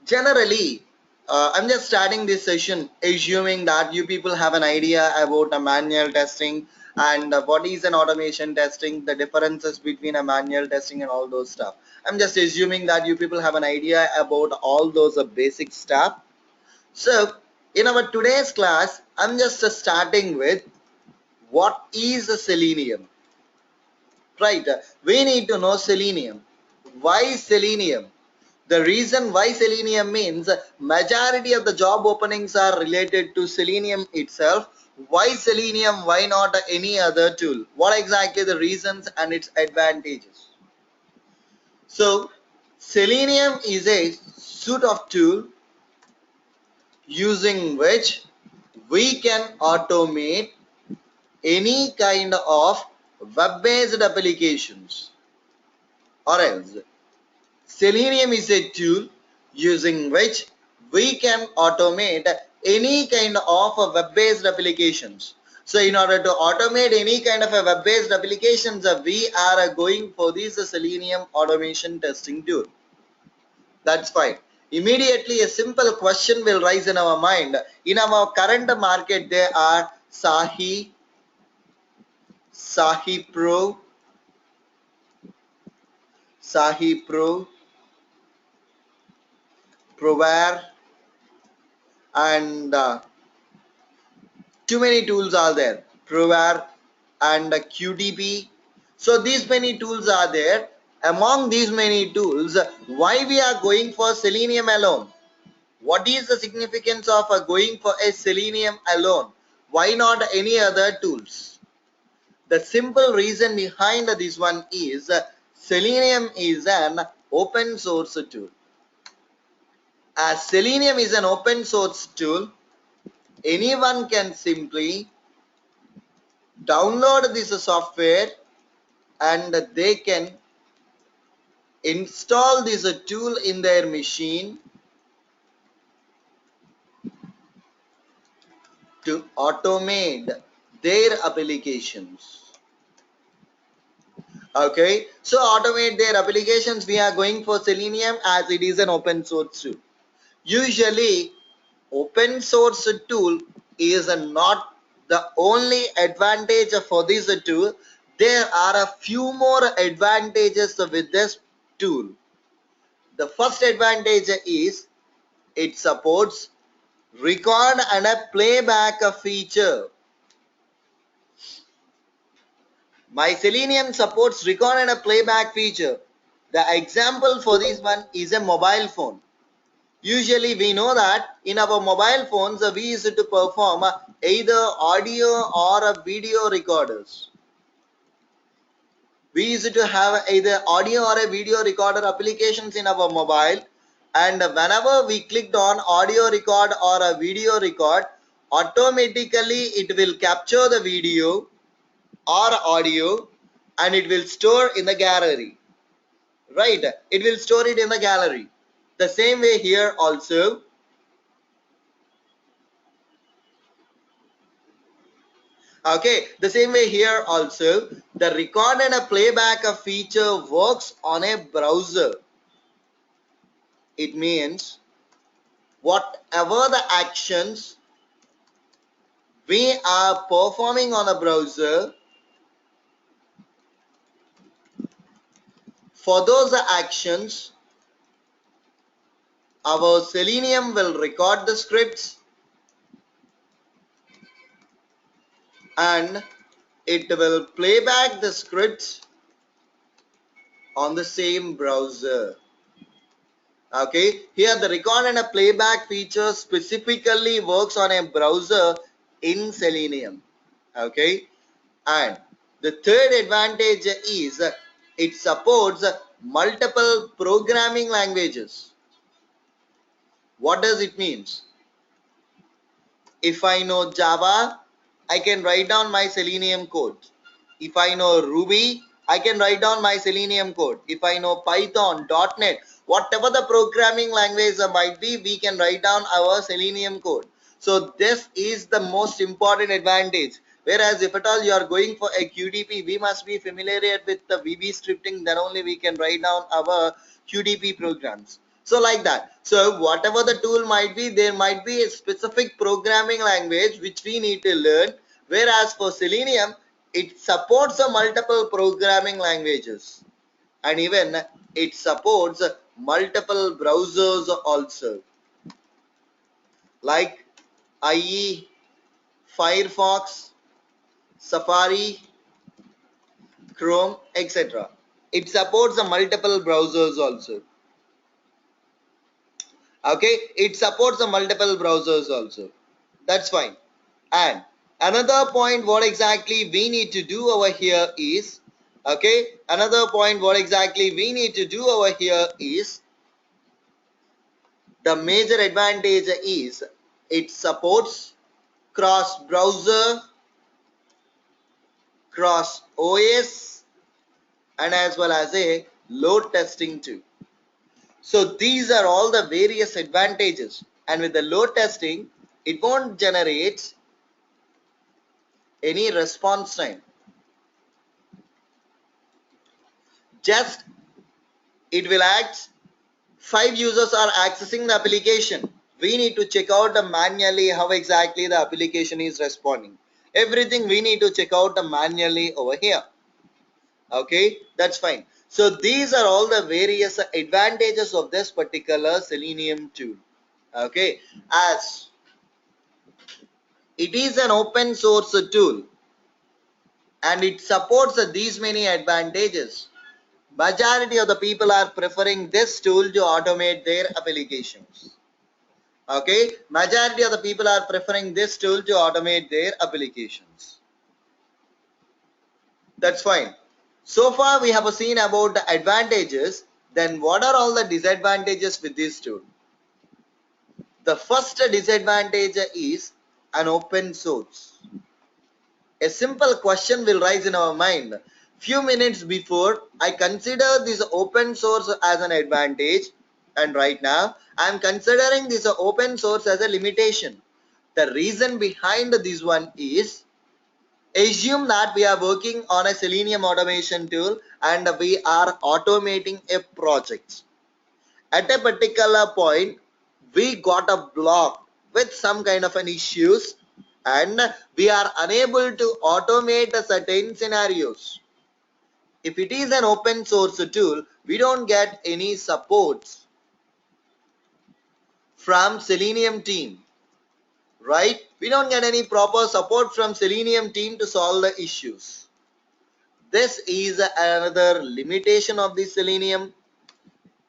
Generally, I'm just starting this session assuming that you people have an idea about a manual testing and what is an automation testing, the differences between a manual testing and all those stuff. I'm just assuming that you people have an idea about all those basic stuff. So, in our today's class, I'm just starting with what is a selenium, right? We need to know selenium. Why selenium? The reason why selenium means majority of the job openings are related to selenium itself. Why selenium? Why not any other tool? What exactly the reasons and its advantages? So selenium is a suite of tool using which we can automate any kind of web-based applications, or else Selenium is a tool using which we can automate any kind of a web-based applications. So in order to automate any kind of a web-based applications, we are going for this Selenium automation testing tool. That's fine. Immediately a simple question will rise in our mind. In our current market, there are Sahi Pro, Sahi Pro, Provare, and too many tools are there. Provare and QDP. So these many tools are there. Among these many tools, why we are going for Selenium alone? What is the significance of going for a Selenium alone? Why not any other tools? The simple reason behind this one is Selenium is an open source tool. As Selenium is an open source tool, anyone can simply download this software and they can install this tool in their machine to automate their applications. Okay, so automate their applications, we are going for Selenium as it is an open source tool. Usually open source tool is not the only advantage for this tool. There are a few more advantages with this tool. The first advantage is it supports record and a playback feature. My Selenium supports record and a playback feature. The example for this one is a mobile phone. Usually we know that in our mobile phones we used to perform either audio or video recorders. We used to have either audio or a video recorder applications in our mobile, and whenever we clicked on audio record or a video record, automatically it will capture the video or audio and it will store in the gallery, right? It will store it in the gallery. The same way here also. Okay, the same way here also, the record and a playback feature works on a browser. It means whatever the actions we are performing on a browser, for those actions our Selenium will record the scripts and it will play back the scripts on the same browser. Okay, here the record and a playback feature specifically works on a browser in Selenium. Okay, and the third advantage is it supports multiple programming languages. What does it mean? If I know Java, I can write down my Selenium code. If I know Ruby, I can write down my Selenium code. If I know Python, .NET, whatever the programming language might be, we can write down our Selenium code. So this is the most important advantage. Whereas if at all you are going for a QDP, we must be familiar with the VB scripting, then only we can write down our QDP programs. So like that. So whatever the tool might be, there might be a specific programming language which we need to learn. Whereas for Selenium, it supports a multiple programming languages, and even it supports multiple browsers also, like IE, Firefox, Safari, Chrome, etc. It supports the multiple browsers also. Okay, it supports the multiple browsers also. That's fine. And another point what exactly we need to do over here is, okay, another point what exactly we need to do over here is, the major advantage is it supports cross browser, cross OS, and as well as a load testing too. So these are all the various advantages, and with the load testing it won't generate any response time. Just it will act 5 users are accessing the application. We need to check out manually how exactly the application is responding. Everything we need to check out manually over here. Okay, that's fine. So these are all the various advantages of this particular Selenium tool. Okay, as it is an open source tool and it supports these many advantages, majority of the people are preferring this tool to automate their applications. Okay, majority of the people are preferring this tool to automate their applications. That's fine. So far we have seen about the advantages. Then what are all the disadvantages with this tool? The first disadvantage is an open source. A simple question will rise in our mind. Few minutes before, I consider this open source as an advantage, and right now I am considering this open source as a limitation. The reason behind this one is, assume that we are working on a Selenium automation tool and we are automating a project. At a particular point, we got a block with some kind of an issues and we are unable to automate certain scenarios. If it is an open source tool, we don't get any supports from Selenium team, right? We don't get any proper support from Selenium team to solve the issues. This is another limitation of the Selenium.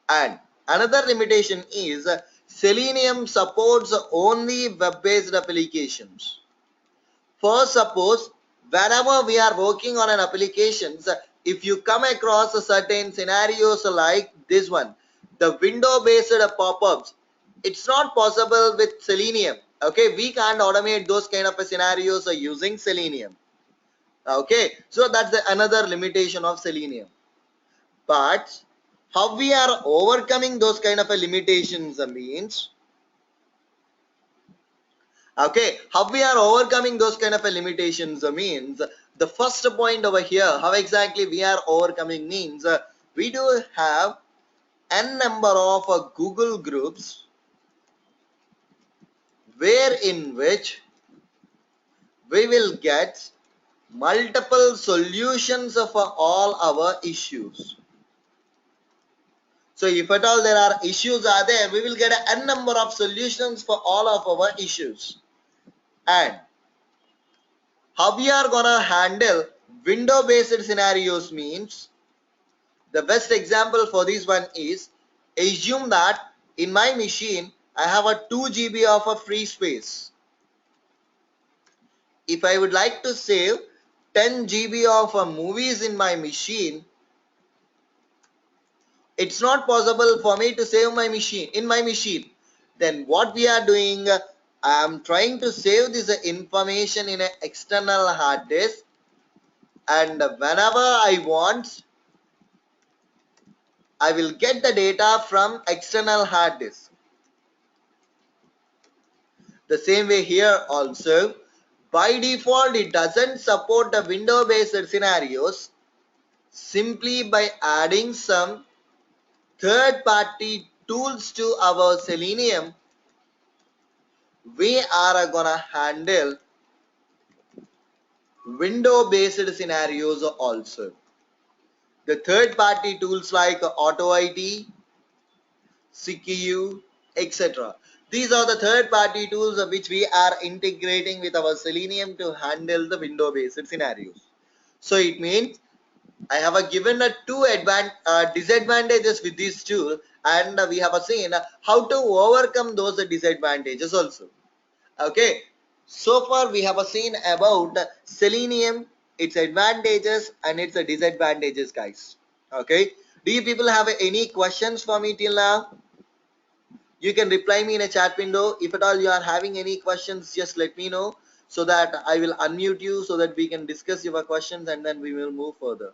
And another limitation is Selenium supports only web-based applications. For suppose, whenever we are working on an applications, if you come across a certain scenarios like this one, the window-based pop-ups, it's not possible with Selenium. Okay, we can't automate those kind of scenarios using Selenium. Okay, so that's another limitation of Selenium. But how we are overcoming those kind of limitations means, okay, how we are overcoming those kind of limitations means, the first point over here, how exactly we are overcoming means, we do have n number of Google groups where in which we will get multiple solutions for all our issues. So if at all there are issues are there, we will get n number of solutions for all of our issues. And how we are gonna handle window based scenarios means, the best example for this one is, assume that in my machine I have a 2 GB of a free space. If I would like to save 10 GB of movies in my machine, it's not possible for me to save my machine in my machine. Then what we are doing, I am trying to save this information in an external hard disk, and whenever I want, I will get the data from external hard disk. The same way here also, by default it doesn't support the window based scenarios. Simply by adding some third party tools to our Selenium, we are gonna handle window based scenarios also. The third party tools like AutoIT, CQ, etc. These are the third party tools which we are integrating with our Selenium to handle the window based scenarios. So it means I have given two disadvantages with this tool, and we have seen how to overcome those disadvantages also. Okay, so far we have seen about Selenium, its advantages and its disadvantages, guys. Okay, do you people have any questions for me till now? You can reply me in a chat window. If at all you are having any questions, just let me know so that I will unmute you so that we can discuss your questions and then we will move further.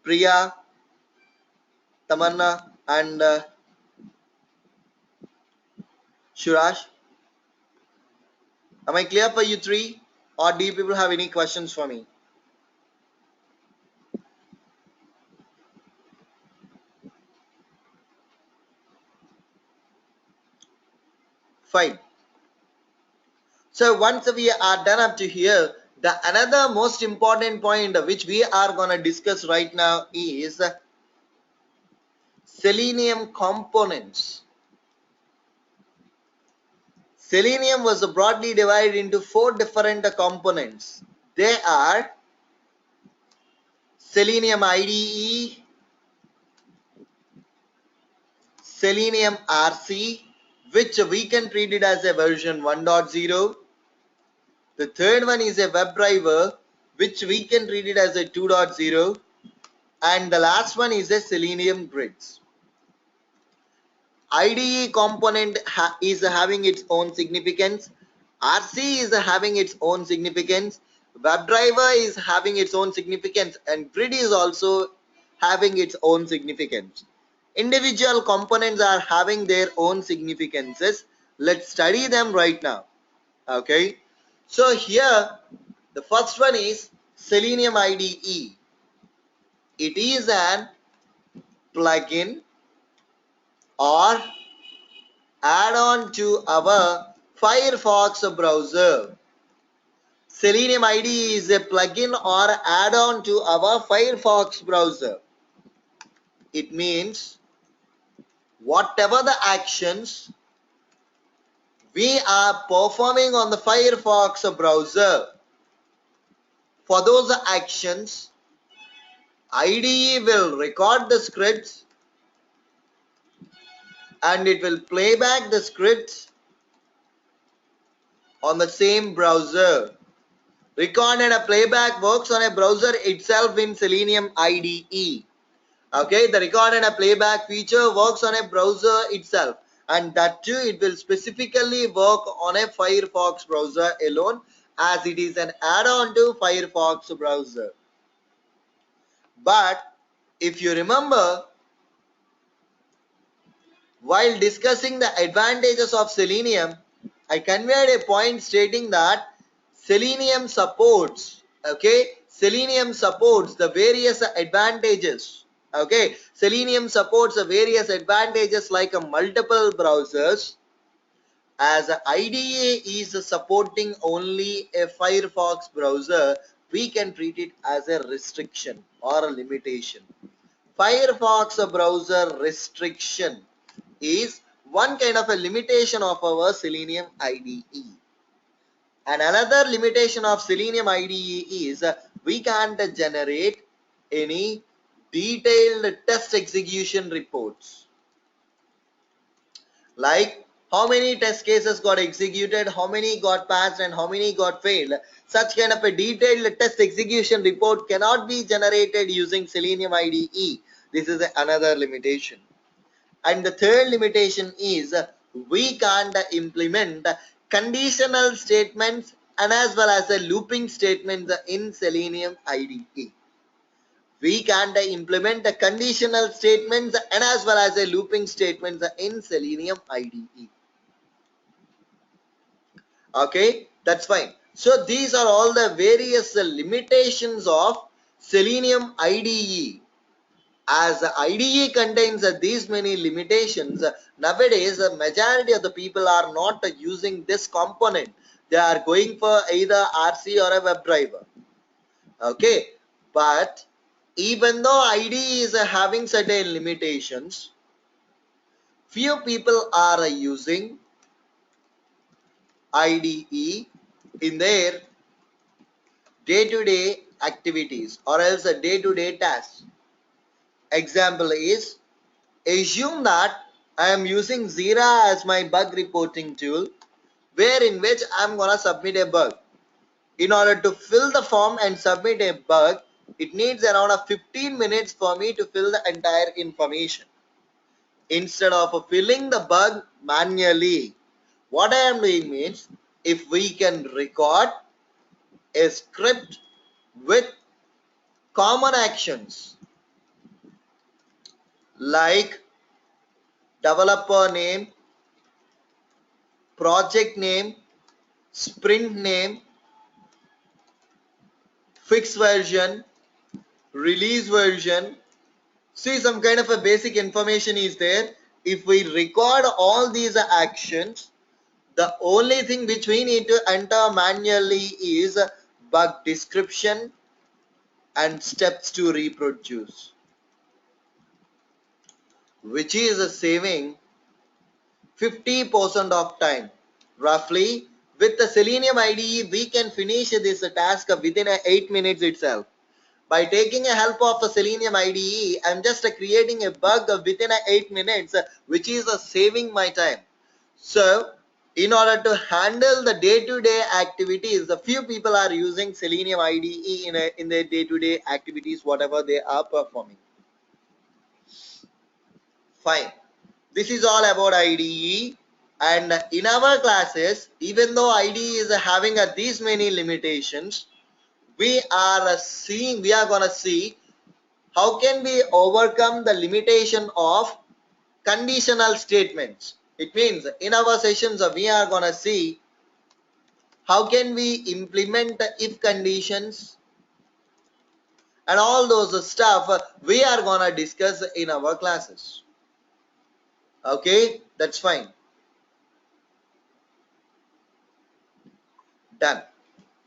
Priya, Tamanna, and Shurash, am I clear for you three? Or do you people have any questions for me? Fine. So once we are done up to here, the another most important point which we are gonna discuss right now is Selenium components. Selenium was broadly divided into four different components. They are Selenium IDE, Selenium RC, which we can treat it as a version 1.0. The third one is a WebDriver, which we can treat it as a 2.0. And the last one is a Selenium Grids. IDE component is having its own significance. RC is having its own significance. WebDriver is having its own significance, and Grid is also having its own significance. Individual components are having their own significances. Let's study them right now. Okay. So here, the first one is Selenium IDE. It is an plugin or add-on to our Firefox browser. Selenium IDE is a plugin or add-on to our Firefox browser. It means whatever the actions we are performing on the Firefox browser, for those actions, IDE will record the scripts and it will play back the scripts on the same browser. Record and a playback works on a browser itself in Selenium IDE. Okay, the record and a playback feature works on a browser itself, and that too it will specifically work on a Firefox browser alone, as it is an add-on to Firefox browser. But if you remember, while discussing the advantages of Selenium, I conveyed a point stating that Selenium supports, okay, Selenium supports the various advantages. Okay, Selenium supports the various advantages like a multiple browsers, as IDE is supporting only a Firefox browser. We can treat it as a restriction or a limitation. Firefox browser restriction is one kind of a limitation of our Selenium IDE. And another limitation of Selenium IDE is we can't generate any detailed test execution reports. Like how many test cases got executed, how many got passed and how many got failed. Such kind of a detailed test execution report cannot be generated using Selenium IDE. This is another limitation. And the third limitation is we can't implement conditional statements and as well as the looping statements in Selenium IDE. We can't implement the conditional statements and as well as the looping statements in Selenium IDE. Okay, that's fine. So these are all the various limitations of Selenium IDE. As IDE contains these many limitations, nowadays the majority of the people are not using this component. They are going for either RC or a WebDriver. Okay, but even though IDE is having certain limitations, few people are using IDE in their day-to-day activities or else a day-to-day tasks. Example is, assume that I am using Jira as my bug reporting tool, where in which I am gonna submit a bug. In order to fill the form and submit a bug, it needs around 15 minutes for me to fill the entire information. Instead of filling the bug manually, what I am doing means, if we can record a script with common actions like developer name, project name, sprint name, fixed version, release version. See, some kind of a basic information is there. If we record all these actions, the only thing which we need to enter manually is bug description and steps to reproduce, which is saving 50% of time. Roughly, with the Selenium IDE, we can finish this task within 8 minutes itself. By taking a help of the Selenium IDE, I'm just creating a bug within 8 minutes, which is saving my time. So, in order to handle the day-to-day activities, a few people are using Selenium IDE in their day-to-day activities, whatever they are performing. Fine. This is all about IDE. And in our classes, even though IDE is having these many limitations, we are gonna see how can we overcome the limitation of conditional statements. It means in our sessions we are gonna see how can we implement the if conditions and all those stuff we are gonna discuss in our classes. Okay, that's fine. Done.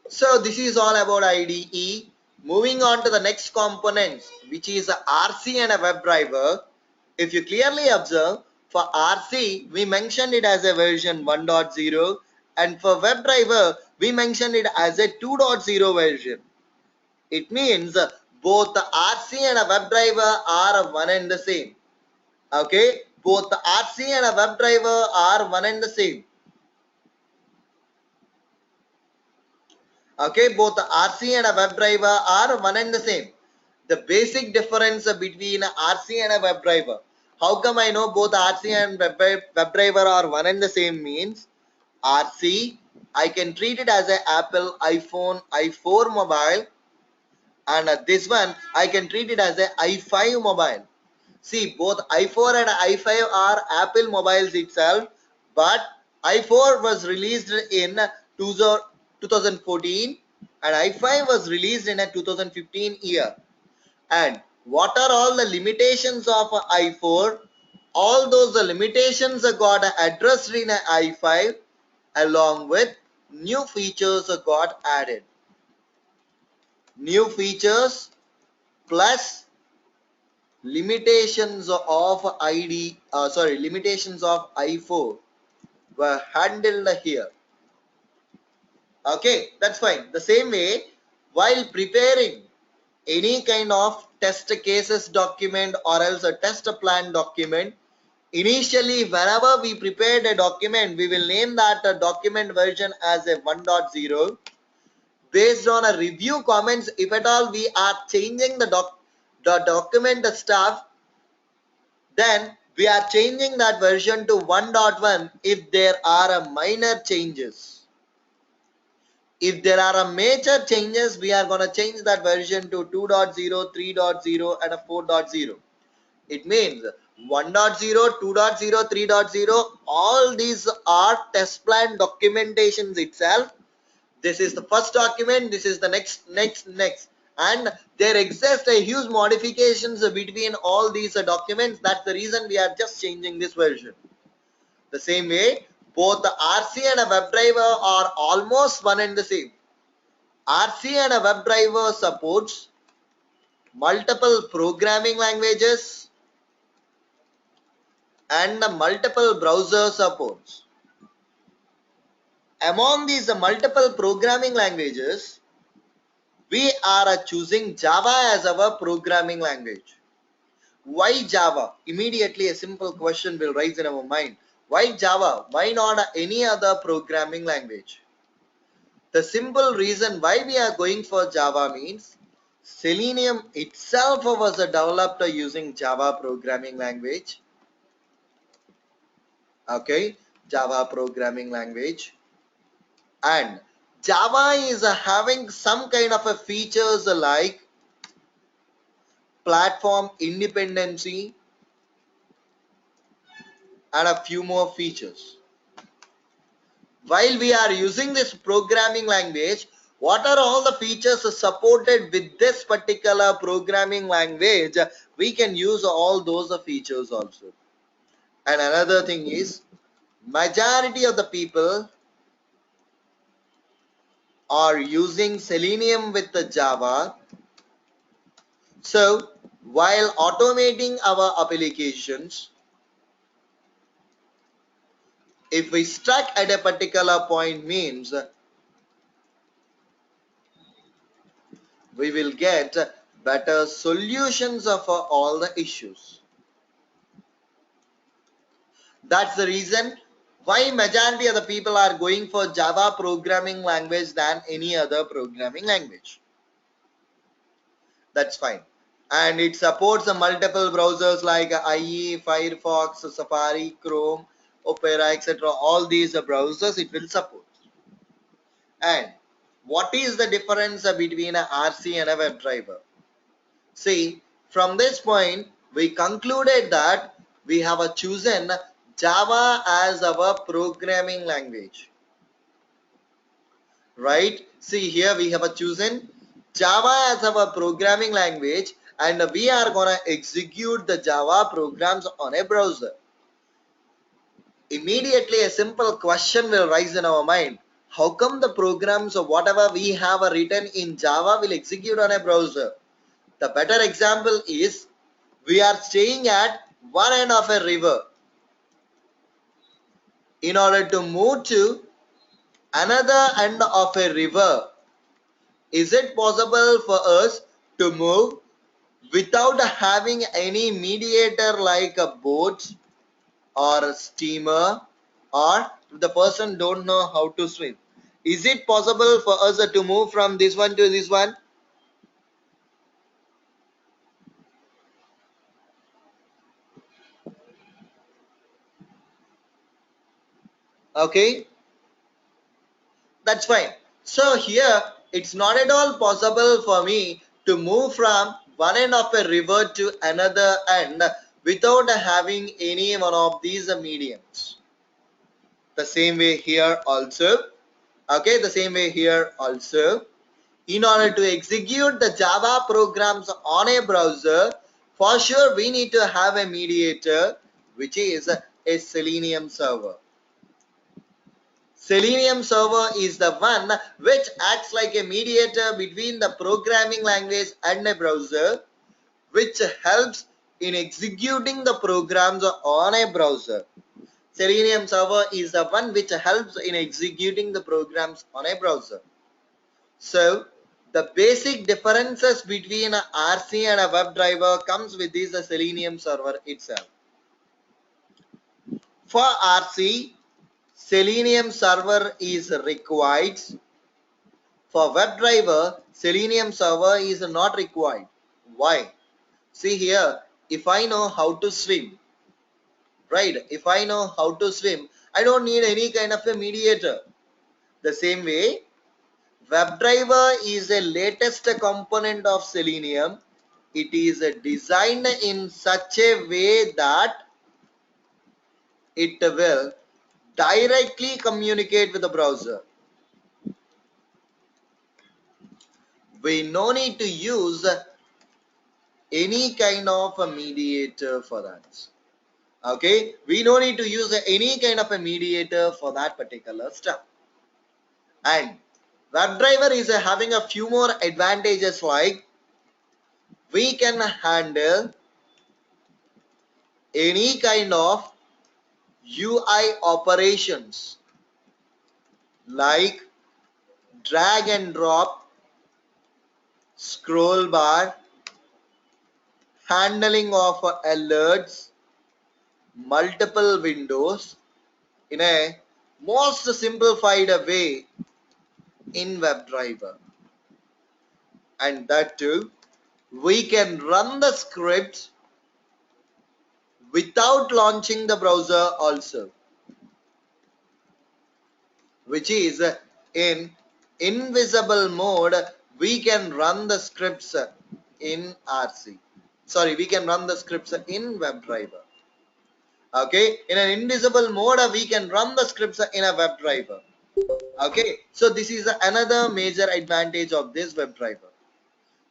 So this is all about IDE. Moving on to the next components, which is a RC and a WebDriver. If you clearly observe, for RC we mentioned it as a version 1.0 and for WebDriver we mentioned it as a 2.0 version. It means both the RC and a WebDriver are one and the same. Okay, both the RC and a WebDriver are one and the same. Okay, both the RC and a WebDriver are one and the same. The basic difference between RC and a WebDriver. How come I know both RC and WebDriver are one and the same means? RC, I can treat it as an Apple iPhone i4 mobile, and this one I can treat it as an i5 mobile. See, both i4 and i5 are Apple mobiles itself, but i4 was released in 2014 and i5 was released in a 2015 year. And what are all the limitations of i4? All those limitations got addressed in i5 along with new features got added. New features plus limitations of limitations of i4 were handled here. Okay, that's fine. The same way, while preparing any kind of test cases document or else a test plan document, initially whenever we prepared a document, we will name that document version as a 1.0. Based on a review comments, if at all we are changing the document stuff, then we are changing that version to 1.1 if there are minor changes. If there are major changes, we are going to change that version to 2.0, 3.0 and a 4.0. It means 1.0, 2.0, 3.0, all these are test plan documentations itself. This is the first document, this is the next. and there exists a huge modifications between all these documents. That's the reason we are just changing this version. The same way, both the RC and a WebDriver are almost one and the same. RC and a WebDriver supports multiple programming languages and the multiple browser supports. Among these multiple programming languages, we are choosing Java as our programming language. Why Java? Immediately a simple question will rise in our mind. Why Java? Why not any other programming language? The simple reason why we are going for Java means Selenium itself was developed using Java programming language. Okay, Java programming language. And Java is having some kind of a features like platform independency and a few more features. While we are using this programming language, what are all the features supported with this particular programming language? We can use all those features also. And another thing is, majority of the people are using Selenium with the Java. So while automating our applications, if we stuck at a particular point means we will get better solutions of all the issues. That's the reason why majority of the people are going for Java programming language than any other programming language. That's fine. And it supports multiple browsers like IE, Firefox, Safari, Chrome, Opera, etc. All these browsers it will support. And what is the difference between a RC and a WebDriver? See, from this point, we concluded that we have chosen Java as our programming language. Right? See, here we have chosen Java as our programming language, and we are going to execute the Java programs on a browser. Immediately, a simple question will rise in our mind. How come the programs or whatever we have written in Java will execute on a browser? The better example is we are staying at one end of a river. In order to move to another end of a river, is it possible for us to move without having any mediator like a boat or a steamer, or if the person don't know how to swim? Is it possible for us to move from this one to this one? Okay, that's fine. So here it's not at all possible for me to move from one end of a river to another end without having any one of these mediums. The same way here also. Okay, the same way here also. In order to execute the Java programs on a browser, for sure we need to have a mediator, which is a Selenium server. Selenium server is the one which acts like a mediator between the programming language and a browser, which helps in executing the programs on a browser. Selenium server is the one which helps in executing the programs on a browser. So the basic differences between a RC and a WebDriver comes with this Selenium server itself. For RC, Selenium server is required. For WebDriver, Selenium server is not required. Why? See here, if I know how to swim, right? If I know how to swim, I don't need any kind of a mediator. The same way, WebDriver is a latest component of Selenium. It is designed in such a way that it will directly communicate with the browser. We no need to use any kind of a mediator for that. Okay, we no need to use any kind of a mediator for that particular stuff. And WebDriver is having a few more advantages, like we can handle any kind of UI operations like drag and drop, scroll bar, handling of alerts, multiple windows in a most simplified way in WebDriver. And that too, we can run the scripts without launching the browser also, which is in invisible mode. We can run the scripts in RC. Sorry, we can run the scripts in WebDriver. Okay, in an invisible mode, we can run the scripts in a WebDriver. Okay, so this is another major advantage of this WebDriver.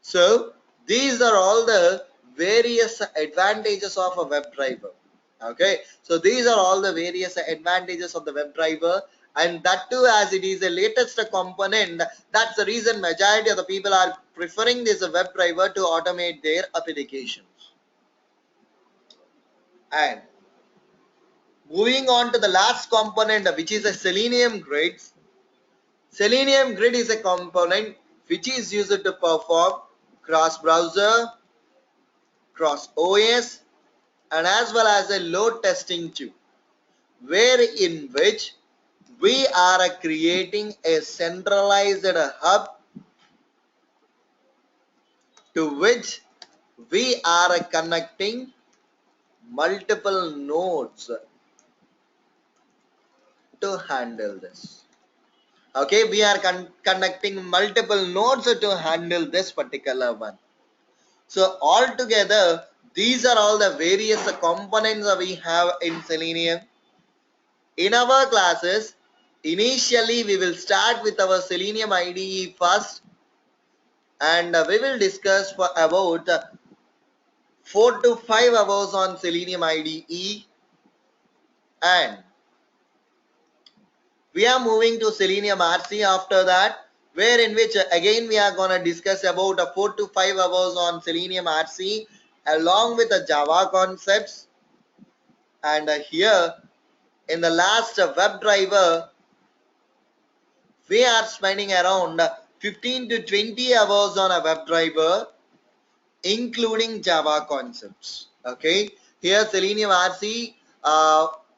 So these are all the various advantages of a WebDriver. Okay, so these are all the various advantages of the WebDriver, and that too, as it is the latest component, that's the reason majority of the people are preferring this WebDriver to automate their applications. And moving on to the last component, which is a Selenium grid. Selenium grid is a component which is used to perform cross-browser, cross-OS, and as well as a load testing too, where in which we are creating a centralized hub to which we are connecting multiple nodes to handle this. Okay, we are connecting multiple nodes to handle this particular one. So altogether, these are all the various components that we have in Selenium. In our classes, initially we will start with our Selenium IDE first, and we will discuss for about 4 to 5 hours on Selenium IDE, and we are moving to Selenium RC after that, where in which again we are going to discuss about 4 to 5 hours on Selenium RC along with the Java concepts. And here in the last WebDriver, we are spending around 15 to 20 hours on a WebDriver, including Java concepts. Okay, here Selenium RC,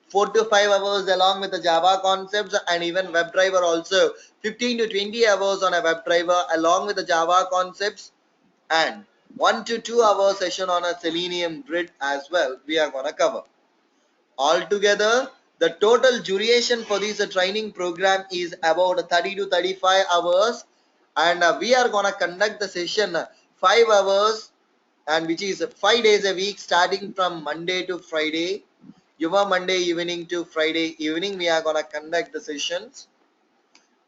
4 to 5 hours along with the Java concepts, and even WebDriver also 15 to 20 hours on a WebDriver along with the Java concepts, and 1 to 2 hour session on a Selenium grid as well we are going to cover. Altogether, the total duration for this training program is about 30 to 35 hours, and we are going to conduct the session 5 hours, and which is 5 days a week starting from Monday to Friday. Your Monday evening to Friday evening we are going to conduct the sessions.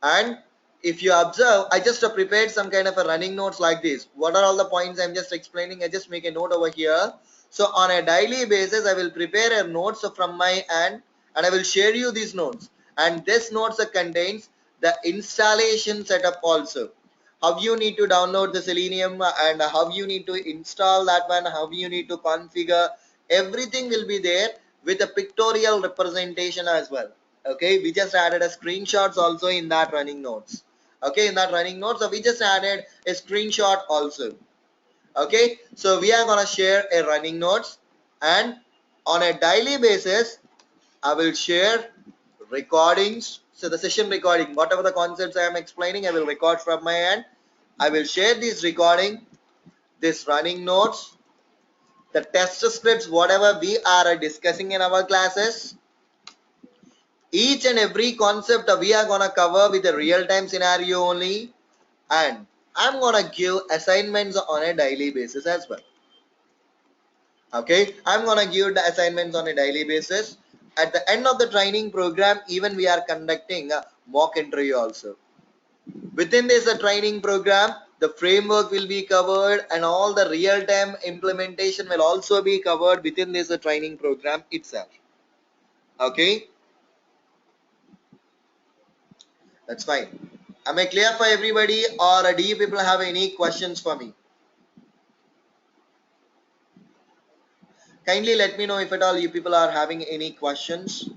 And if you observe, I just prepared some kind of a running notes like this. What are all the points I'm just explaining? I just make a note over here. So on a daily basis, I will prepare a notes from my end, and I will share you these notes. And this notes contains the installation setup also. How you need to download the Selenium and how you need to install that one, how you need to configure. Everything will be there with a pictorial representation as well. Okay, we just added a screenshots also in that running notes. Okay, in that running notes, so we just added a screenshot also. Okay, so we are going to share a running notes, and on a daily basis I will share recordings. So the session recording, whatever the concepts I am explaining, I will record from my end. I will share this recording, this running notes, the test scripts, whatever we are discussing in our classes. Each and every concept we are going to cover with a real-time scenario only, and I'm going to give assignments on a daily basis as well. Okay, I'm going to give the assignments on a daily basis. At the end of the training program, even we are conducting a mock interview also. Within this training program, the framework will be covered, and all the real-time implementation will also be covered within this training program itself. Okay, that's fine. Am I clear for everybody, or do you people have any questions for me? Kindly let me know if at all you people are having any questions.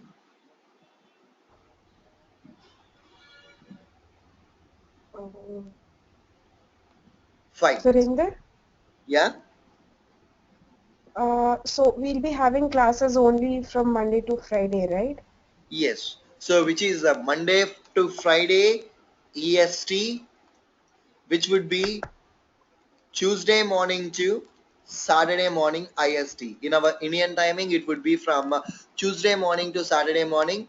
Um, Fine. Surinder, Yeah. so we'll be having classes only from Monday to Friday, right? Yes. So which is Monday to Friday EST, which would be Tuesday morning to Saturday morning IST. In our Indian timing, it would be from Tuesday morning to Saturday morning,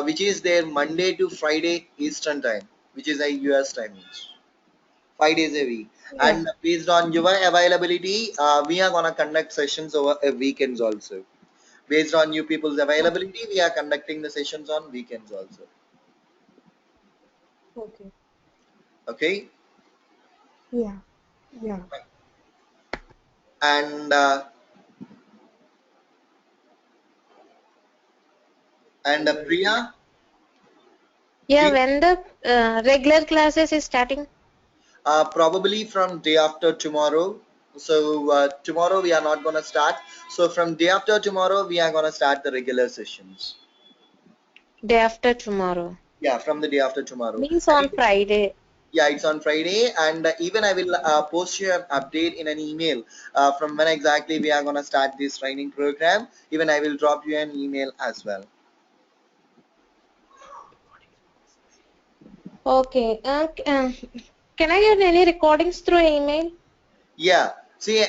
which is their Monday to Friday Eastern time, which is a US timings. 5 days a week. Yeah. And based on your availability, we are gonna conduct sessions over weekends also. Based on you people's Okay. availability, we are conducting the sessions on weekends also. Okay. Okay. Yeah. Yeah. And Priya, Yeah, Priya, when the regular classes is starting? probably from day after tomorrow. So tomorrow we are not gonna start. So from day after tomorrow we are gonna start the regular sessions. Day after tomorrow. Yeah, from the day after tomorrow. Means And on Friday. yeah, it's on Friday, and even I will post you an update in an email from when exactly we are gonna start this training program. Even I will drop you an email as well. Okay. Can I get any recordings through email? Yeah. See,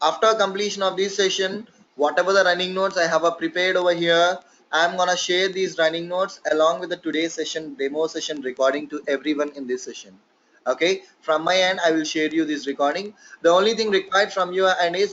after completion of this session, whatever the running notes I have prepared over here, I'm gonna share these running notes along with the today's session demo session recording to everyone in this session. Okay, from my end, I will share you this recording. The only thing required from your end is